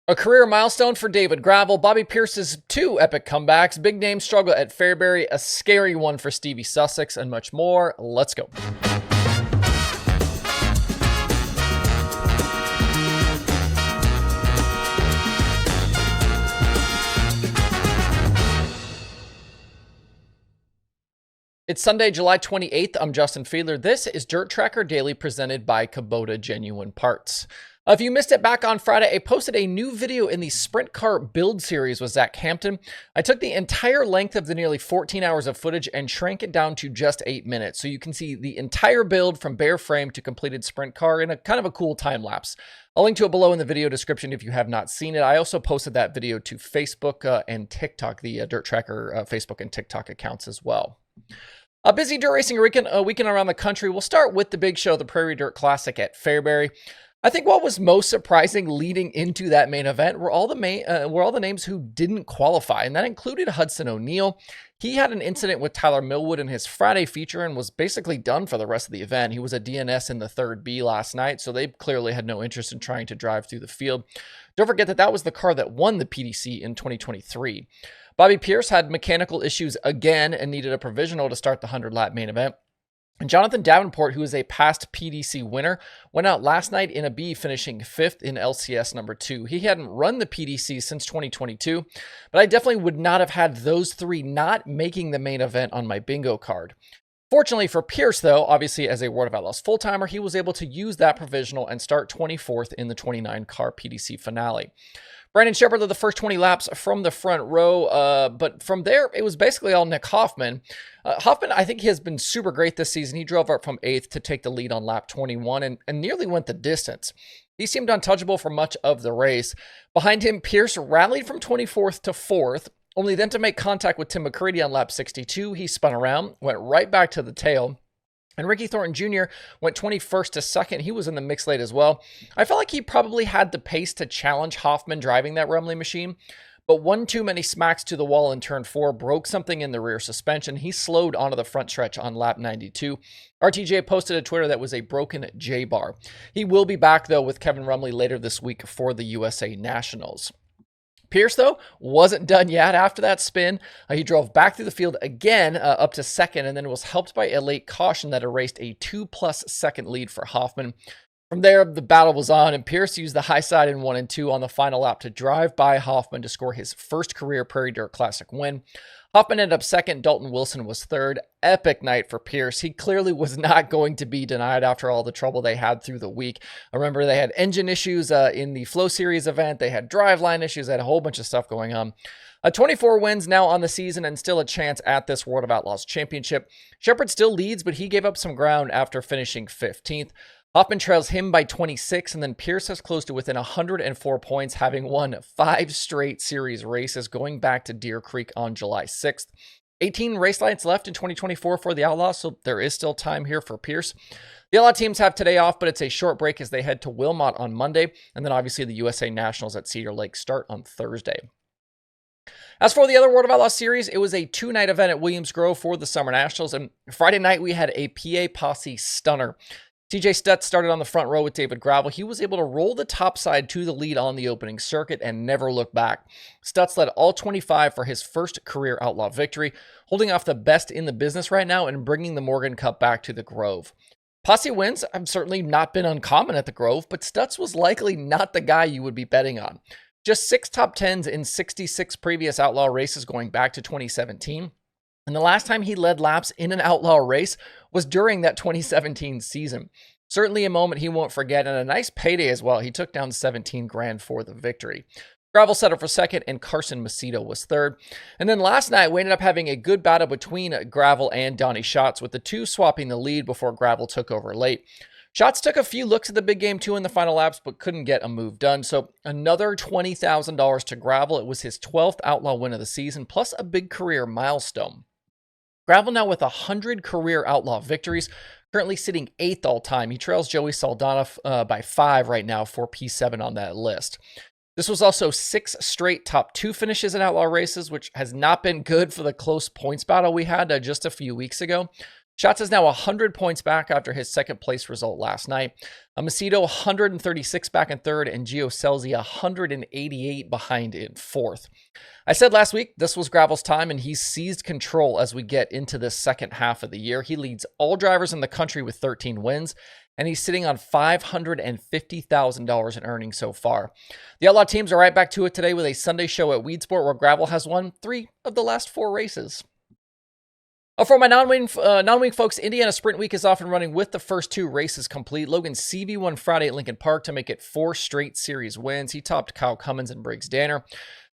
A career milestone for David Gravel, Bobby Pierce's two epic comebacks, big name struggle at Fairbury, a scary one for Stevie Sussex, and much more. Let's go. It's Sunday, July 28th. I'm Justin Fiedler. This is Dirt Tracker Daily presented by Kubota Genuine Parts. If you missed it back on Friday, I posted a new video in the sprint car build series with Zach Hampton. I took the entire length of the nearly 14 hours of footage and shrank it down to just 8 minutes. So you can see the entire build from bare frame to completed sprint car in a kind of a cool time lapse. I'll link to it below in the video description if you have not seen it. I also posted that video to Facebook and TikTok, the Dirt Tracker Facebook and TikTok accounts as well. A busy dirt racing weekend around the country. We'll start with the big show, the Prairie Dirt Classic at Fairbury. I think what was most surprising leading into that main event were all the names who didn't qualify, and that included Hudson O'Neal. He had an incident with Tyler Millwood in his Friday feature and was basically done for the rest of the event. He was a DNS in the third B last night, so they clearly had no interest in trying to drive through the field. Don't forget that was the car that won the PDC in 2023. Bobby Pierce had mechanical issues again and needed a provisional to start the 100-lap main event. And Jonathan Davenport, who is a past PDC winner, went out last night in a B, finishing 5th in LCS number 2. He hadn't run the PDC since 2022, but I definitely would not have had those three not making the main event on my bingo card. Fortunately for Pierce, though, obviously as a World of Outlaws full-timer, he was able to use that provisional and start 24th in the 29-car PDC finale. Brandon Shepard led the first 20 laps from the front row, but from there, it was basically all Nick Hoffman. Hoffman, I think he has been super great this season. He drove up from 8th to take the lead on lap 21 and nearly went the distance. He seemed untouchable for much of the race. Behind him, Pierce rallied from 24th to 4th, only then to make contact with Tim McCready on lap 62. He spun around, went right back to the tail. And Ricky Thornton Jr. went 21st to 2nd. He was in the mix late as well. I felt like he probably had the pace to challenge Hoffman driving that Rumley machine, but one too many smacks to the wall in turn 4 broke something in the rear suspension. He slowed onto the front stretch on lap 92. RTJ posted a Twitter that was a broken J-bar. He will be back, though, with Kevin Rumley later this week for the USA Nationals. Pierce, though, wasn't done yet after that spin. He drove back through the field again up to 2nd and then was helped by a late caution that erased a 2+ second lead for Hoffman. From there, the battle was on, and Pierce used the high side in 1 and 2 on the final lap to drive by Hoffman to score his first career Prairie Dirt Classic win. Hoffman ended up 2nd. Dalton Wilson was 3rd. Epic night for Pierce. He clearly was not going to be denied after all the trouble they had through the week. I remember they had engine issues in the Flow Series event. They had driveline issues. They had a whole bunch of stuff going on. 24 wins now on the season and still a chance at this World of Outlaws Championship. Shepard still leads, but he gave up some ground after finishing 15th. Hoffman trails him by 26, and then Pierce has closed to within 104 points, having won 5 straight series races going back to Deer Creek on July 6th. 18 race nights left in 2024 for the Outlaws, so there is still time here for Pierce. The Outlaw teams have today off, but it's a short break as they head to Wilmot on Monday, and then obviously the USA Nationals at Cedar Lake start on Thursday. As for the other World of Outlaws series, it was a 2-night event at Williams Grove for the Summer Nationals, and Friday night we had a PA Posse stunner. TJ Stutts started on the front row with David Gravel. He was able to roll the top side to the lead on the opening circuit and never look back. Stutts led all 25 for his first career Outlaw victory, holding off the best in the business right now and bringing the Morgan Cup back to the Grove. Posse wins have certainly not been uncommon at the Grove, but Stutts was likely not the guy you would be betting on. Just 6 top 10s in 66 previous Outlaw races going back to 2017. And the last time he led laps in an Outlaw race was during that 2017 season. Certainly a moment he won't forget, and a nice payday as well. He took down 17 grand for the victory. Gravel set up for 2nd, and Carson Macedo was 3rd. And then last night, we ended up having a good battle between Gravel and Donnie Schatz, with the two swapping the lead before Gravel took over late. Schatz took a few looks at the big game too in the final laps, but couldn't get a move done. So another $20,000 to Gravel. It was his 12th Outlaw win of the season, plus a big career milestone. Gravel now with 100 career Outlaw victories, currently sitting 8th all time. He trails Joey Saldana by 5 right now for P7 on that list. This was also 6 straight top 2 finishes in Outlaw races, which has not been good for the close points battle we had just a few weeks ago. Schatz is now 100 points back after his second place result last night. Macedo 136 back in third, and Gio Scelzi 188 behind in fourth. I said last week this was Gravel's time, and he's seized control as we get into this second half of the year. He leads all drivers in the country with 13 wins, and he's sitting on $550,000 in earnings so far. The Outlaw teams are right back to it today with a Sunday show at Weedsport, where Gravel has won 3 of the last 4 races. For my non-wing folks, Indiana Sprint Week is off and running with the first 2 races complete. Logan Seavey won Friday at Lincoln Park to make it 4 straight series wins. He topped Kyle Cummins and Briggs Danner.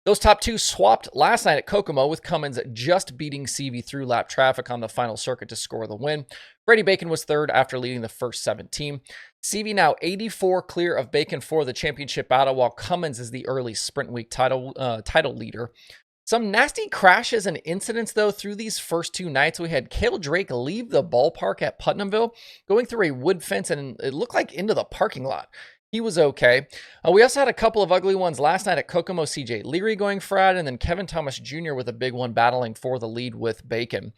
Those top 2 swapped last night at Kokomo, with Cummins just beating Seavey through lap traffic on the final circuit to score the win. Brady Bacon was third after leading the first 17. Seavey now 84 clear of Bacon for the championship battle, while Cummins is the early Sprint Week title leader. Some nasty crashes and incidents, though, through these first 2 nights. We had Cale Drake leave the ballpark at Putnamville, going through a wood fence, and it looked like into the parking lot. He was okay. We also had a couple of ugly ones last night at Kokomo. CJ Leary going fried, and then Kevin Thomas Jr. with a big one battling for the lead with Bacon.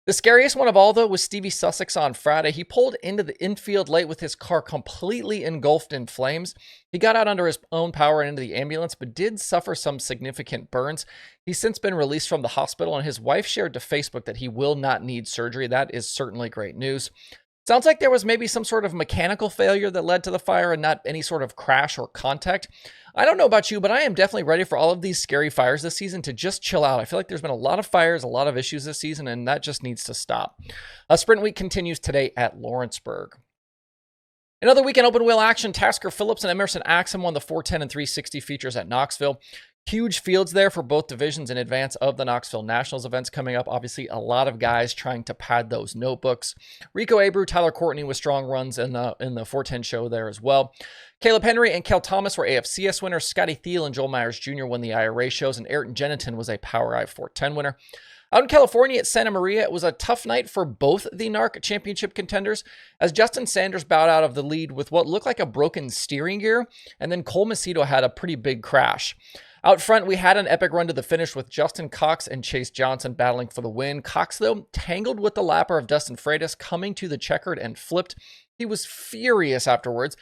The scariest one of all, though, was Stevie Sussex on Friday. He pulled into the infield late with his car completely engulfed in flames. He got out under his own power and into the ambulance, but did suffer some significant burns. He's since been released from the hospital, and his wife shared to Facebook that he will not need surgery. That is certainly great news. Sounds like there was maybe some sort of mechanical failure that led to the fire and not any sort of crash or contact. I don't know about you, but I am definitely ready for all of these scary fires this season to just chill out. I feel like there's been a lot of fires, a lot of issues this season, and that just needs to stop. Sprint Week continues today at Lawrenceburg. Another weekend open wheel action. Tasker Phillips and Emerson Axum won the 410 and 360 features at Knoxville. Huge fields there for both divisions in advance of the Knoxville Nationals events coming up. Obviously, a lot of guys trying to pad those notebooks. Rico Abreu, Tyler Courtney with strong runs in the 410 show there as well. Caleb Henry and Kel Thomas were AFCS winners. Scotty Thiel and Joel Myers Jr. won the IRA shows, and Ayrton Jennington was a Power I 410 winner. Out in California at Santa Maria, it was a tough night for both the NARC championship contenders, as Justin Sanders bowed out of the lead with what looked like a broken steering gear, and then Cole Macedo had a pretty big crash. Out front, we had an epic run to the finish with Justin Cox and Chase Johnson battling for the win. Cox, though, tangled with the lapper of Dustin Freitas, coming to the checkered and flipped. He was furious afterwards,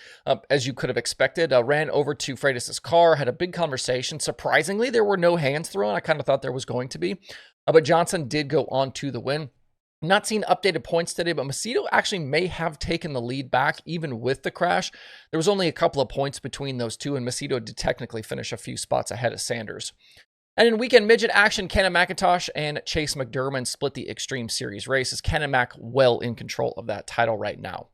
as you could have expected. Ran over to Freitas' car, had a big conversation. Surprisingly, there were no hands thrown. I kind of thought there was going to be. But Johnson did go on to the win. Not seeing updated points today, but Macedo actually may have taken the lead back even with the crash. There was only a couple of points between those two, and Macedo did technically finish a few spots ahead of Sanders. And in weekend midget action, Kenna McIntosh and Chase McDermott split the Extreme Series race, as Kenna Mac well in control of that title right now.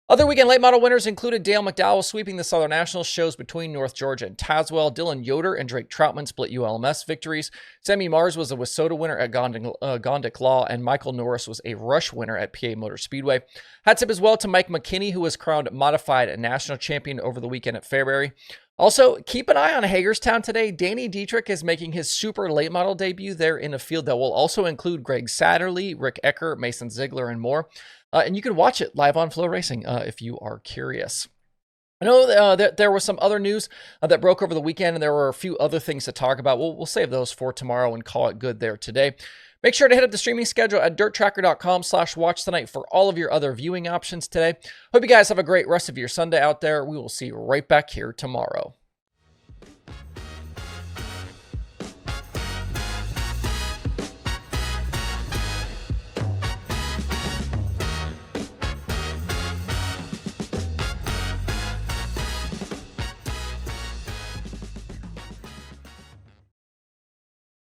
Other weekend late model winners included Dale McDowell sweeping the Southern Nationals shows between North Georgia and Tazewell. Dylan Yoder and Drake Troutman split ULMS victories. Sammy Mars was a Wissota winner at Gondik Law, and Michael Norris was a Rush winner at PA Motor Speedway. Hats up as well to Mike McKinney, who was crowned modified national champion over the weekend at Fairbury. Also, keep an eye on Hagerstown today. Danny Dietrich is making his super late model debut there in a field that will also include Greg Satterley, Rick Ecker, Mason Ziegler, and more. And you can watch it live on Flow Racing if you are curious. I know that there was some other news that broke over the weekend, and there were a few other things to talk about. We'll save those for tomorrow and call it good there today. Make sure to hit up the streaming schedule at DIRTRACKR.com/watch tonight for all of your other viewing options today. Hope you guys have a great rest of your Sunday out there. We will see you right back here tomorrow.